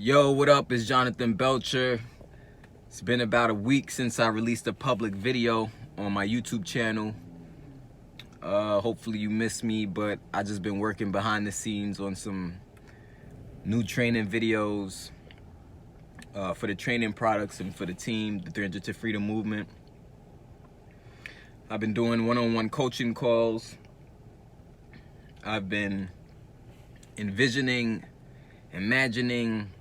Yo, what up? It's Jonathan Belcher. It's been about a week since I released a public video on my YouTube channel. Hopefully you missed me, but I just been working behind the scenes on some new training videos for the training products and for the team, the 300 to Freedom movement. I've been doing one-on-one coaching calls. I've been envisioning, imagining,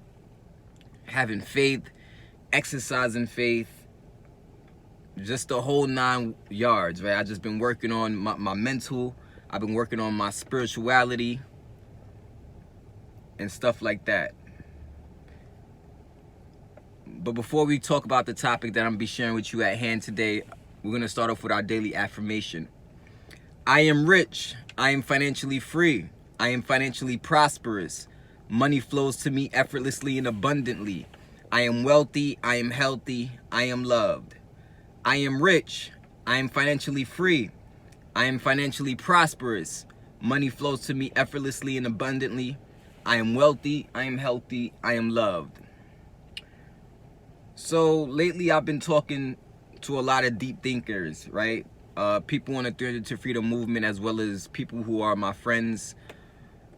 having faith, exercising faith, just the whole 9 yards, right? I've just been working on my mental. I've been working on my spirituality and stuff like that. But before we talk about the topic that I'm gonna be sharing with you at hand today, we're gonna start off with our daily affirmation. I am rich. I am financially free. I am financially prosperous. Money flows to me effortlessly and abundantly. I am wealthy. I am healthy. I am loved. I am rich. I am financially free. I am financially prosperous. Money flows to me effortlessly and abundantly. I am wealthy. I am healthy. I am loved. So lately I've been talking to a lot of deep thinkers, right? People on the 300 to Freedom movement, as well as people who are my friends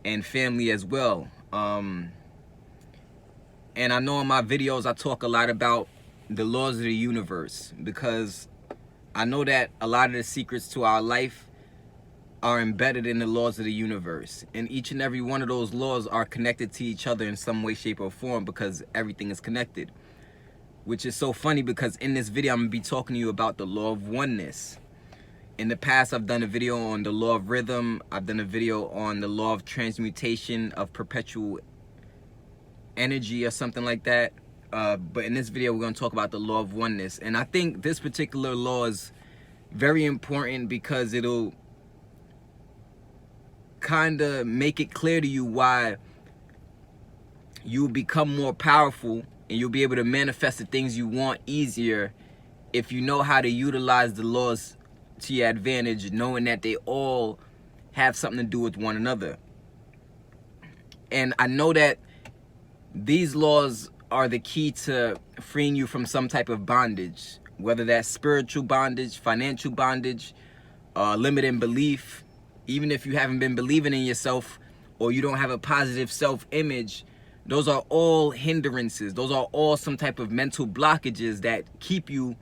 and family as well. And I know in my videos I talk a lot about the laws of the universe, because I know that a lot of the secrets to our life are embedded in the laws of the universe, and each and every one of those laws are connected to each other in some way, shape, or form, because everything is connected. Which is so funny, because in this video I'm going to be talking to you about the law of oneness. In the past, I've done a video on the law of rhythm. I've done a video on the law of transmutation of perpetual energy or something like that. But in this video, we're going to talk about the law of oneness. And I think this particular law is very important, because it'll kind of make it clear to you why you'll become more powerful and you'll be able to manifest the things you want easier if you know how to utilize the laws to your advantage, knowing that they all have something to do with one another. And I know that these laws are the key to freeing you from some type of bondage, whether that's spiritual bondage, financial bondage, limiting belief. Even if you haven't been believing in yourself, or you don't have a positive self-image, those are all hindrances. Those are all some type of mental blockages that keep you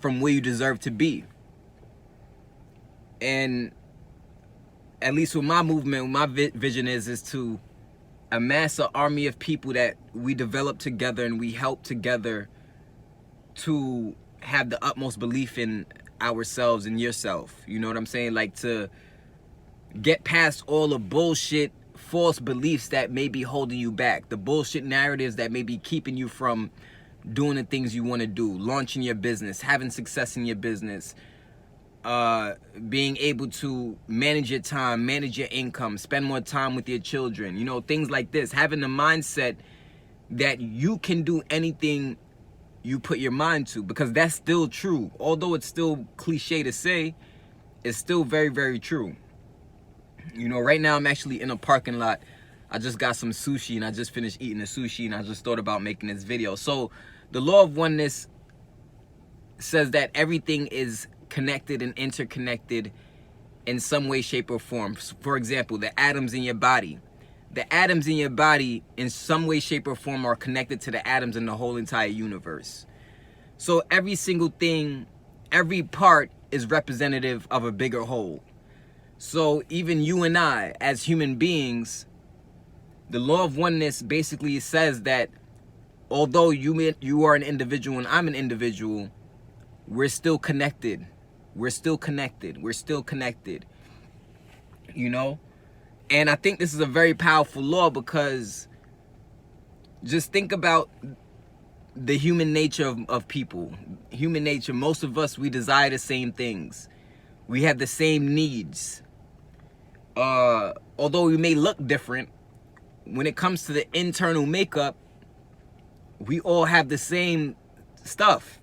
from where you deserve to be. And at least with my movement, my vision is to amass an army of people that we develop together and we help together to have the utmost belief in ourselves and yourself. You know what I'm saying? Like, to get past all the bullshit, false beliefs that may be holding you back, the bullshit narratives that may be keeping you from doing the things you want to do, launching your business, having success in your business, being able to manage your time, manage your income, spend more time with your children, you know, things like this. Having the mindset that you can do anything you put your mind to, because that's still true. Although it's still cliche to say, it's still very, very true. You know, right now I'm actually in a parking lot. I just got some sushi and I just finished eating the sushi, and I just thought about making this video. So the law of oneness says that everything is connected and interconnected in some way, shape, or form. For example, the atoms in your body. The atoms in your body in some way, shape, or form are connected to the atoms in the whole entire universe. So every single thing, every part is representative of a bigger whole. So even you and I, as human beings, the law of oneness basically says that although you are an individual and I'm an individual, we're still connected. We're still connected. We're still connected. You know? And I think this is a very powerful law, because just think about the human nature of people. Human nature, most of us, we desire the same things. We have the same needs. Although we may look different, when it comes to the internal makeup, we all have the same stuff.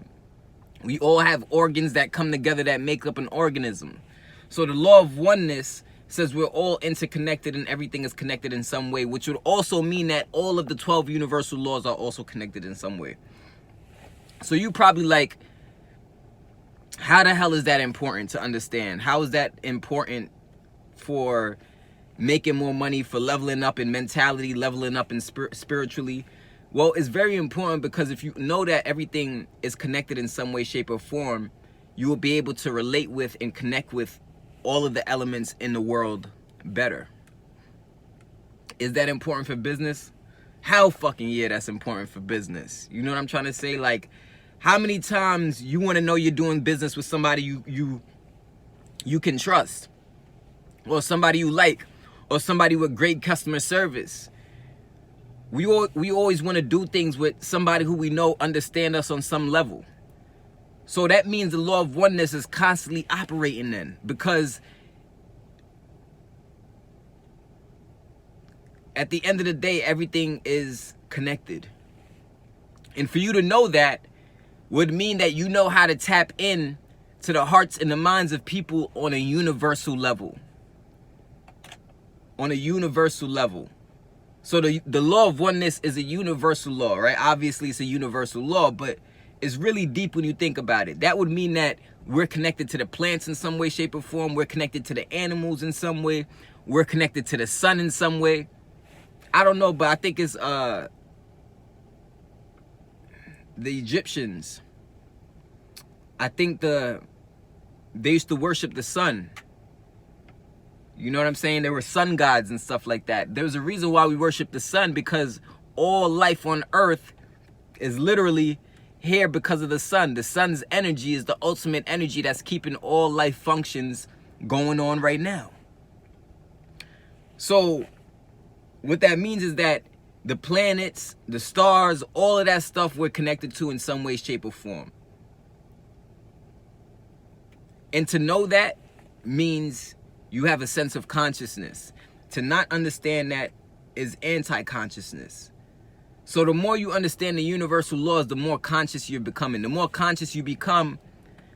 We all have organs that come together that make up an organism. So the law of oneness says we're all interconnected and everything is connected in some way, which would also mean that all of the 12 universal laws are also connected in some way. So you probably like, how the hell is that important to understand? How is that important for making more money, for leveling up in mentality, leveling up in spiritually? Well, it's very important because if you know that everything is connected in some way, shape, or form, you will be able to relate with and connect with all of the elements in the world better. Is that important for business? How fucking yeah, that's important for business. You know what I'm trying to say? Like, how many times you want to know you're doing business with somebody you can trust, or somebody you like, or somebody with great customer service? We always want to do things with somebody who we know understand us on some level. So that means the law of oneness is constantly operating then, because at the end of the day, everything is connected. And for you to know that would mean that you know how to tap in to the hearts and the minds of people on a universal level. On a universal level. So the law of oneness is a universal law, right? Obviously, it's a universal law, but it's really deep when you think about it. That would mean that we're connected to the plants in some way, shape, or form. We're connected to the animals in some way. We're connected to the sun in some way. I don't know, but I think it's the Egyptians. I think they used to worship the sun. You know what I'm saying? There were sun gods and stuff like that. There's a reason why we worship the sun, because all life on earth is literally here because of the sun. The sun's energy is the ultimate energy that's keeping all life functions going on right now. So what that means is that the planets, the stars, all of that stuff we're connected to in some way, shape, or form. And to know that means you have a sense of consciousness. To not understand that is anti-consciousness. So the more you understand the universal laws, the more conscious you're becoming. The more conscious you become,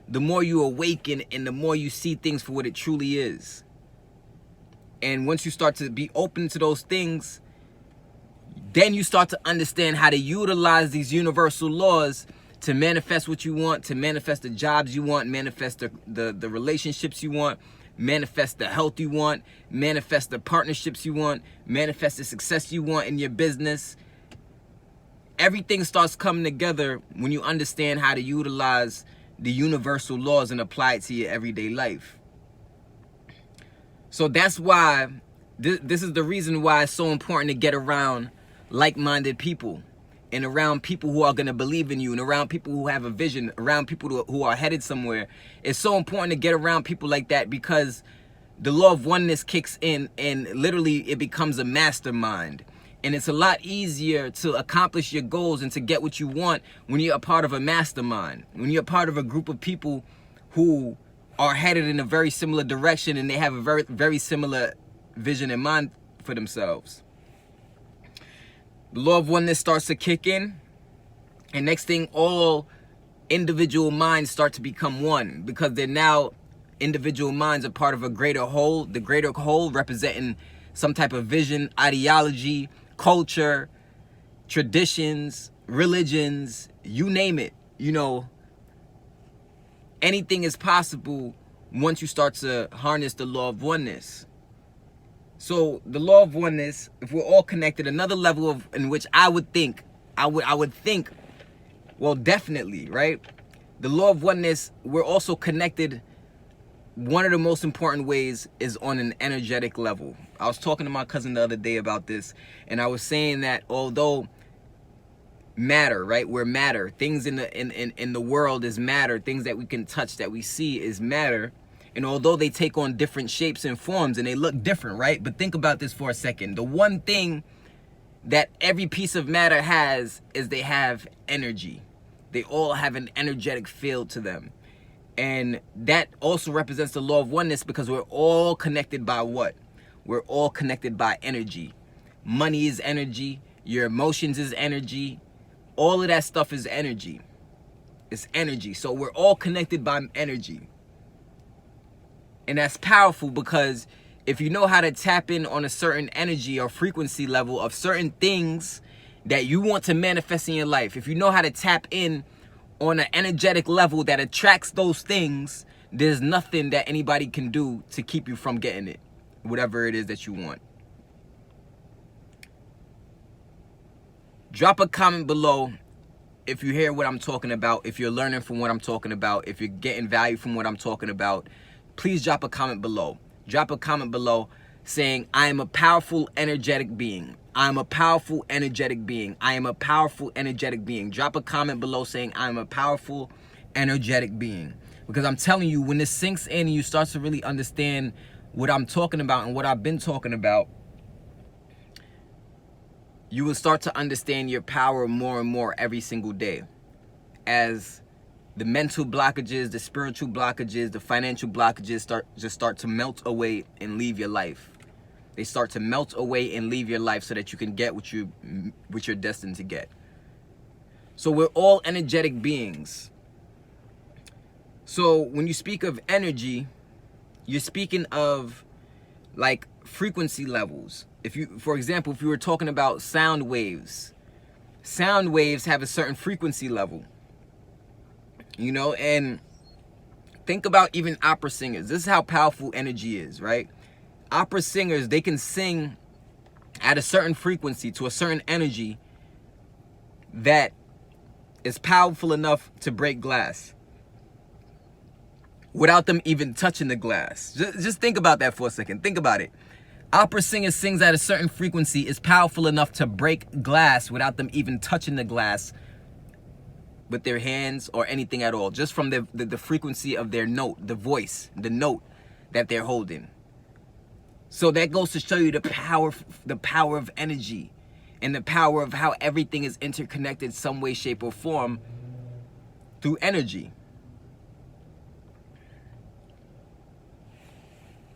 the more you awaken and the more you see things for what it truly is. And once you start to be open to those things, then you start to understand how to utilize these universal laws to manifest what you want, to manifest the jobs you want, manifest the relationships you want, manifest the health you want, manifest the partnerships you want, manifest the success you want in your business. Everything starts coming together when you understand how to utilize the universal laws and apply it to your everyday life. So that's why, this is the reason why it's so important to get around like-minded people, and around people who are going to believe in you, and around people who have a vision, around people who are headed somewhere. It's so important to get around people like that, because the law of oneness kicks in and literally it becomes a mastermind. And it's a lot easier to accomplish your goals and to get what you want when you're a part of a mastermind, when you're a part of a group of people who are headed in a very similar direction and they have a very, very similar vision in mind for themselves. The law of oneness starts to kick in, and next thing, all individual minds start to become one, because they're now individual minds are part of a greater whole, the greater whole representing some type of vision, ideology, culture, traditions, religions, you name it. You know, anything is possible once you start to harness the law of oneness. So the law of oneness, if we're all connected, another level of in which I would think, well, definitely, right? The law of oneness, we're also connected. One of the most important ways is on an energetic level. I was talking to my cousin the other day about this, and I was saying that although matter, right? We're matter. Things in the world is matter. Things that we can touch, that we see is matter. And although they take on different shapes and forms and they look different, right? But think about this for a second. The one thing that every piece of matter has is they have energy. They all have an energetic field to them. And that also represents the law of oneness, because we're all connected by what? We're all connected by energy. Money is energy. Your emotions is energy. All of that stuff is energy. It's energy. So we're all connected by energy. And that's powerful, because if you know how to tap in on a certain energy or frequency level of certain things that you want to manifest in your life, if you know how to tap in on an energetic level that attracts those things, there's nothing that anybody can do to keep you from getting it, whatever it is that you want. Drop a comment below if you hear what I'm talking about, if you're learning from what I'm talking about, if you're getting value from what I'm talking about. Please drop a comment below. Drop a comment below saying, I am a powerful, energetic being. I am a powerful, energetic being. I am a powerful, energetic being. Drop a comment below saying, I am a powerful, energetic being. Because I'm telling you, when this sinks in and you start to really understand what I'm talking about and what I've been talking about, you will start to understand your power more and more every single day. As the mental blockages, the spiritual blockages, the financial blockages start to melt away and leave your life. They start to melt away and leave your life so that you can get what you're destined to get. So we're all energetic beings. So when you speak of energy, you're speaking of like frequency levels. If you, for example, if you were talking about sound waves have a certain frequency level, you know, and think about even opera singers. This is how powerful energy is, right? Opera singers, they can sing at a certain frequency to a certain energy that is powerful enough to break glass without them even touching the glass. Just think about that for a second. Think about it. Opera singer sings at a certain frequency, is powerful enough to break glass without them even touching the glass with their hands or anything at all. Just from the frequency of their note, the voice, the note that they're holding. So that goes to show you the power of energy and the power of how everything is interconnected some way, shape, or form through energy.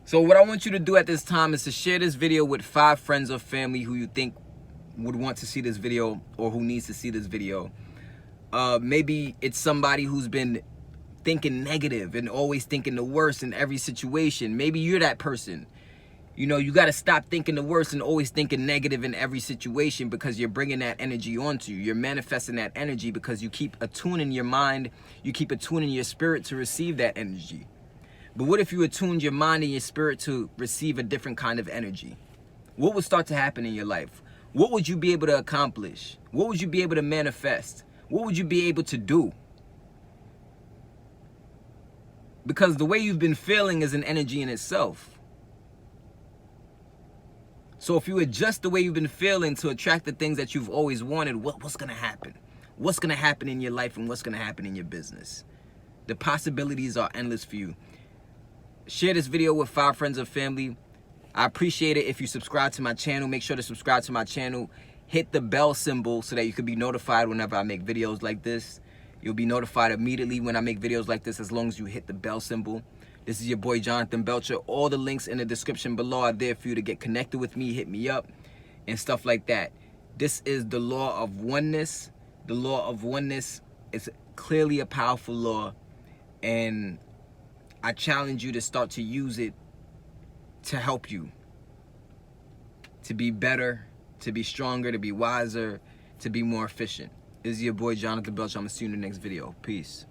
So what I want you to do at this time is to share this video with 5 friends or family who you think would want to see this video or who needs to see this video. Maybe it's somebody who's been thinking negative and always thinking the worst in every situation. Maybe you're that person. You know, you got to stop thinking the worst and always thinking negative in every situation, because you're bringing that energy onto you. You're manifesting that energy because you keep attuning your mind, you keep attuning your spirit to receive that energy. But what if you attuned your mind and your spirit to receive a different kind of energy? What would start to happen in your life? What would you be able to accomplish? What would you be able to manifest? What would you be able to do? Because the way you've been feeling is an energy in itself. So if you adjust the way you've been feeling to attract the things that you've always wanted, what's going to happen? What's going to happen in your life and what's going to happen in your business? The possibilities are endless for you. Share this video with 5 friends or family. I appreciate it if you subscribe to my channel. Make sure to subscribe to my channel. Hit the bell symbol so that you can be notified whenever I make videos like this. You'll be notified immediately when I make videos like this as long as you hit the bell symbol. This is your boy Jonathan Belcher. All the links in the description below are there for you to get connected with me, hit me up, and stuff like that. This is the Law of Oneness. The Law of Oneness is clearly a powerful law, and I challenge you to start to use it to help you to be better, to be stronger, to be wiser, to be more efficient. This is your boy Jonathan Belcher. I'm going to see you in the next video. Peace.